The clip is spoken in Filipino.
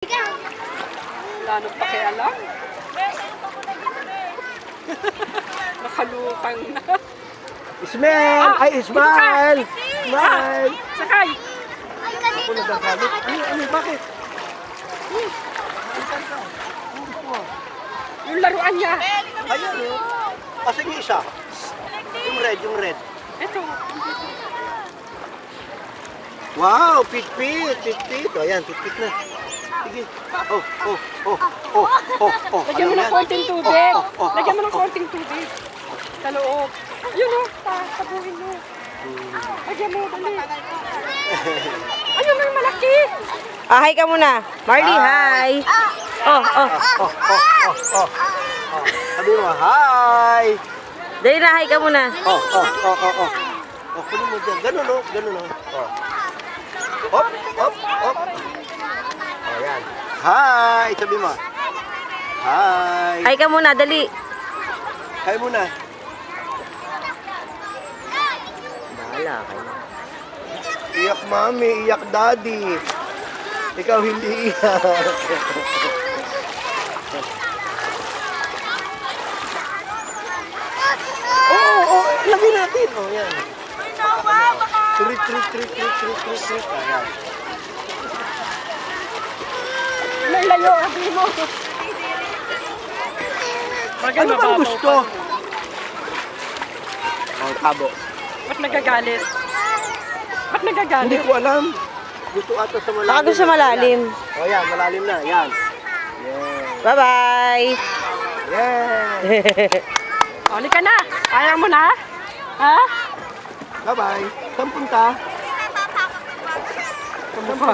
Wala nang pakialam. Nakalupang na. Ismael! Ay, Ismael! Ismael! Sakay! Ako nagagalit. Ano, bakit? Yung laruan niya. Ayan yun. Kasi yung isa. Yung red. Ito. Wow, pitpit. O, ayan, pitpit na. Sige. Lagyan mo ng konting tubig. Lagyan mo ng konting tubig. Sa loob. Ayun o, tabuhin mo. Lagyan mo, dali. Ayun na yung malaki. Hi ka muna. Marley, hi. Sabi mo, hi! Dali na, hi ka muna. Kunin mo dyan. Ganun o. Hop. Ayan. Hi! Sabi mo. Hi! Hi ka muna, dali. Hi muna. Bahala kayo. Iyak mami, iyak daddy. Ikaw hindi iyak. Lagyan natin. Yan. Trit. Ayan. Layo, sabi mo. Ano bang gusto? Tabo. Ba't nagagalit? Ba't Hindi nagagalit? ko alam. Gusto ata sa malalim. Baka gusto malalim. Yan, malalim na. Yan. Bye-bye. Yeah. Oli ka na. Ayaw mo na? Ha? Bye-bye. Saan punta? Kamukha.